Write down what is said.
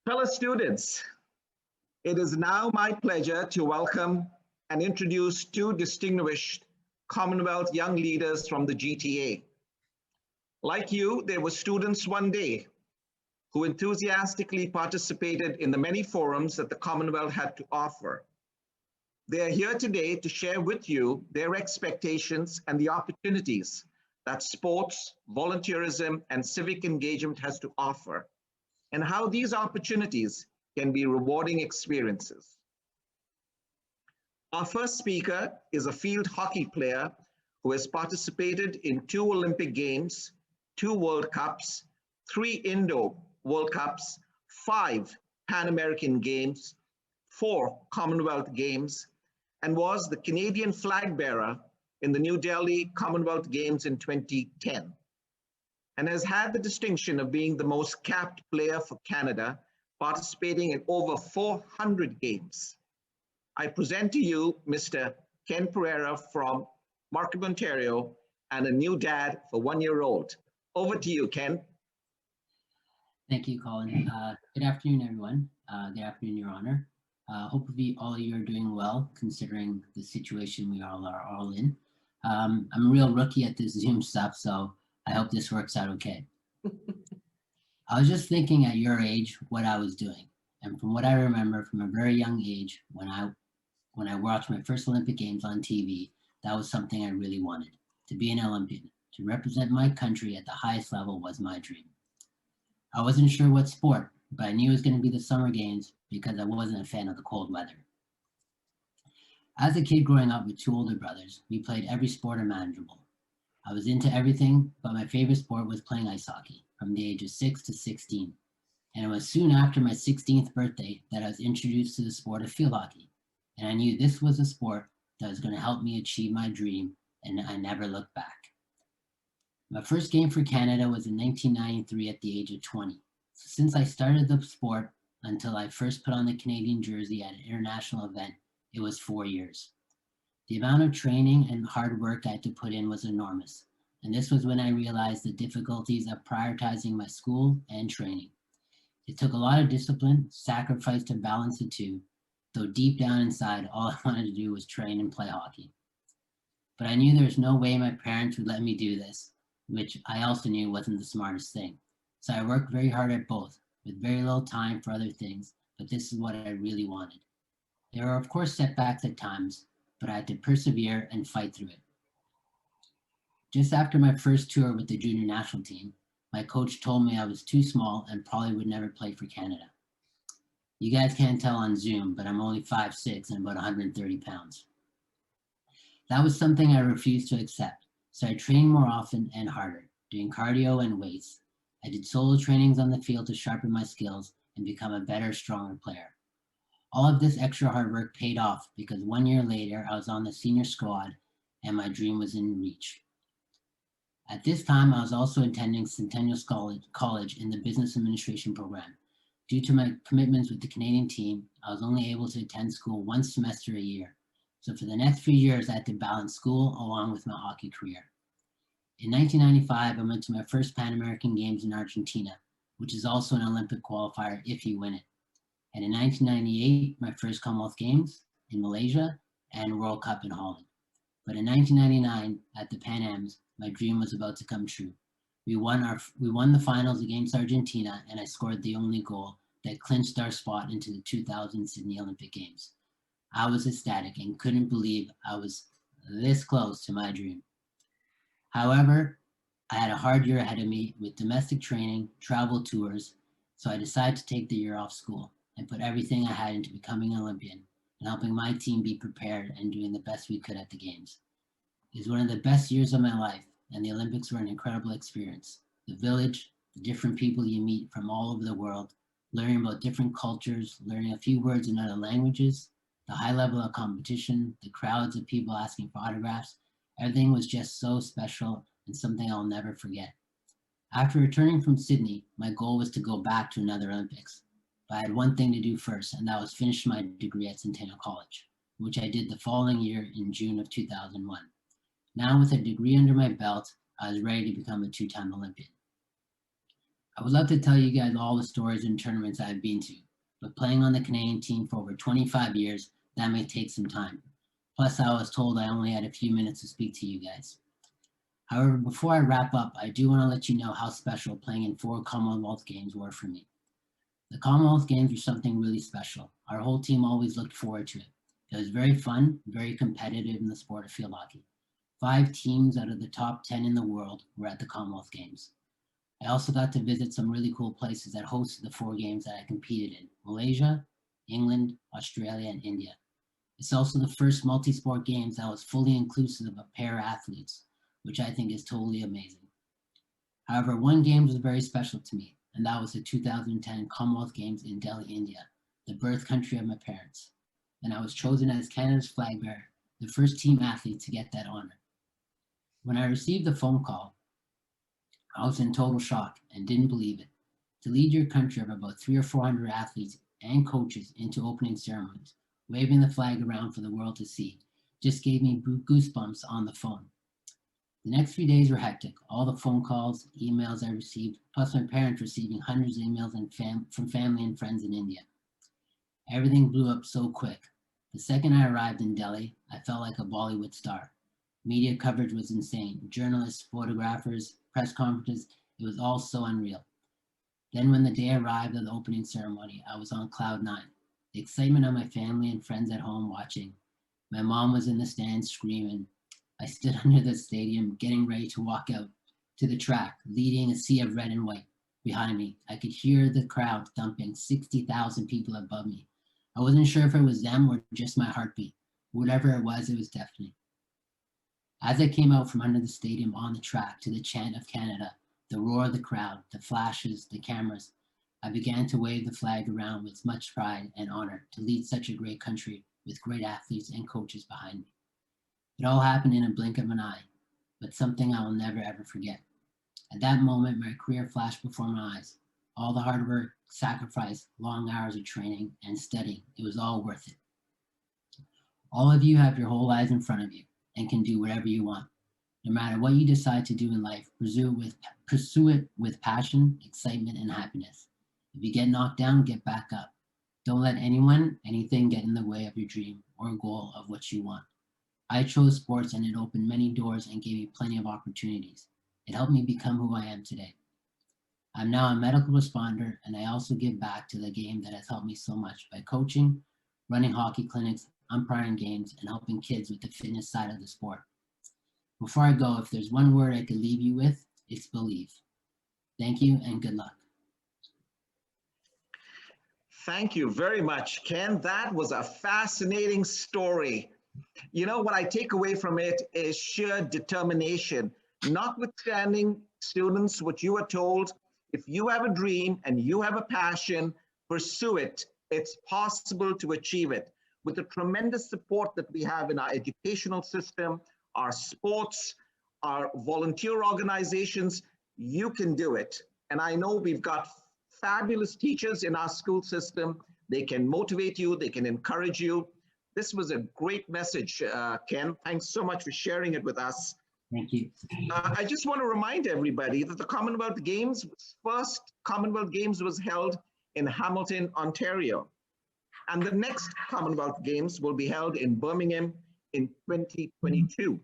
Fellow students, it is now my pleasure to welcome and introduce two distinguished Commonwealth young leaders from the GTHA. Like you, they were students one day who enthusiastically participated in the many forums that the Commonwealth had to offer. They are here today to share with you their expectations and the opportunities that sports, volunteerism, and civic engagement has to offer, and how these opportunities can be rewarding experiences. Our first speaker is a field hockey player who has participated in 2 Olympic Games, 2 World Cups, 3 Indo World Cups, 5 Pan American Games, 4 Commonwealth Games, and was the Canadian flag bearer in the New Delhi Commonwealth Games in 2010, and has had the distinction of being the most capped player for Canada, participating in over 400 games. I present to you Mr. Ken Pereira from Markham, Ontario, and a new dad for 1-year-old. Over to you, Ken. Thank you, Colin. Good afternoon, everyone. Good afternoon, Your Honor. Hopefully all of you are doing well, considering the situation we all are in. I'm a real rookie at this Zoom stuff, so I hope this works out okay. I was just thinking at your age what I was doing. And from what I remember from a very young age, when I watched my first Olympic Games on TV, that was something I really wanted. To be an Olympian, to represent my country at the highest level was my dream. I wasn't sure what sport, but I knew it was going to be the Summer Games because I wasn't a fan of the cold weather. As a kid growing up with 2 older brothers, we played every sport imaginable. I was into everything, but my favorite sport was playing ice hockey from the age of 6 to 16. And it was soon after my 16th birthday that I was introduced to the sport of field hockey. And I knew this was a sport that was going to help me achieve my dream, and I never looked back. My first game for Canada was in 1993 at the age of 20. So since I started the sport until I first put on the Canadian jersey at an international event, it was 4 years. The amount of training and hard work I had to put in was enormous, and this was when I realized the difficulties of prioritizing my school and training. It took a lot of discipline, sacrifice to balance the two, though deep down inside, all I wanted to do was train and play hockey. But I knew there was no way my parents would let me do this, which I also knew wasn't the smartest thing. So I worked very hard at both, with very little time for other things, but this is what I really wanted. There were of course setbacks at times, but I had to persevere and fight through it. Just after my first tour with the junior national team, my coach told me I was too small and probably would never play for Canada. You guys can't tell on Zoom, but I'm only 5'6" and about 130 pounds. That was something I refused to accept, so I trained more often and harder, doing cardio and weights. I did solo trainings on the field to sharpen my skills and become a better, stronger player. All of this extra hard work paid off because 1 year later, I was on the senior squad and my dream was in reach. At this time, I was also attending Centennial College in the business administration program. Due to my commitments with the Canadian team, I was only able to attend school 1 semester a year. So for the next 3 years, I had to balance school along with my hockey career. In 1995, I went to my first Pan American Games in Argentina, which is also an Olympic qualifier if you win it. And in 1998, my first Commonwealth Games in Malaysia and World Cup in Holland. But in 1999, at the Pan Ams, my dream was about to come true. We won the finals against Argentina, and I scored the only goal that clinched our spot into the 2000 Sydney Olympic Games. I was ecstatic and couldn't believe I was this close to my dream. However, I had a hard year ahead of me with domestic training, travel tours, so I decided to take the year off school and put everything I had into becoming an Olympian and helping my team be prepared and doing the best we could at the Games. It was one of the best years of my life, and the Olympics were an incredible experience. The village, the different people you meet from all over the world, learning about different cultures, learning a few words in other languages, the high level of competition, the crowds of people asking for autographs, everything was just so special and something I'll never forget. After returning from Sydney, my goal was to go back to another Olympics. But I had one thing to do first, and that was finish my degree at Centennial College, which I did the following year in June of 2001. Now with a degree under my belt, I was ready to become a 2-time Olympian. I would love to tell you guys all the stories and tournaments I've been to, but playing on the Canadian team for over 25 years, that may take some time. Plus, I was told I only had a few minutes to speak to you guys. However, before I wrap up, I do want to let you know how special playing in 4 Commonwealth Games were for me. The Commonwealth Games were something really special. Our whole team always looked forward to it. It was very fun, very competitive in the sport of field hockey. 5 teams out of the top 10 in the world were at the Commonwealth Games. I also got to visit some really cool places that hosted the 4 games that I competed in: Malaysia, England, Australia, and India. It's also the first multi-sport games that was fully inclusive of pair athletes, which I think is totally amazing. However, one game was very special to me, and that was the 2010 Commonwealth Games in Delhi, India, the birth country of my parents. And I was chosen as Canada's flag bearer, the first team athlete to get that honor. When I received the phone call, I was in total shock and didn't believe it. To lead your country of about 300 or 400 athletes and coaches into opening ceremonies, waving the flag around for the world to see, just gave me goosebumps on the phone. The next few days were hectic. All the phone calls, emails I received, plus my parents receiving hundreds of emails from family and friends in India. Everything blew up so quick. The second I arrived in Delhi, I felt like a Bollywood star. Media coverage was insane. Journalists, photographers, press conferences, it was all so unreal. Then when the day arrived of the opening ceremony, I was on cloud 9. The excitement of my family and friends at home watching. My mom was in the stands screaming. I stood under the stadium getting ready to walk out to the track, leading a sea of red and white behind me. I could hear the crowd thumping, 60,000 people above me. I wasn't sure if it was them or just my heartbeat. Whatever it was deafening. As I came out from under the stadium on the track to the chant of Canada, the roar of the crowd, the flashes, the cameras, I began to wave the flag around with much pride and honor to lead such a great country with great athletes and coaches behind me. It all happened in a blink of an eye, but something I will never ever forget. At that moment, my career flashed before my eyes. All the hard work, sacrifice, long hours of training and studying, it was all worth it. All of you have your whole lives in front of you and can do whatever you want. No matter what you decide to do in life, pursue it with passion, excitement, and happiness. If you get knocked down, get back up. Don't let anyone, anything get in the way of your dream or goal of what you want. I chose sports and it opened many doors and gave me plenty of opportunities. It helped me become who I am today. I'm now a medical responder, and I also give back to the game that has helped me so much by coaching, running hockey clinics, umpiring games, and helping kids with the fitness side of the sport. Before I go, if there's one word I could leave you with, it's believe. Thank you and good luck. Thank you very much, Ken. That was a fascinating story. You know, what I take away from it is sheer determination. Notwithstanding, students, what you are told, if you have a dream and you have a passion, pursue it. It's possible to achieve it. With the tremendous support that we have in our educational system, our sports, our volunteer organizations, you can do it. And I know we've got fabulous teachers in our school system. They can motivate you, they can encourage you. This was a great message, Ken. Thanks so much for sharing it with us. Thank you. I just want to remind everybody that the Commonwealth Games, first Commonwealth Games was held in Hamilton, Ontario. And the next Commonwealth Games will be held in Birmingham in 2022.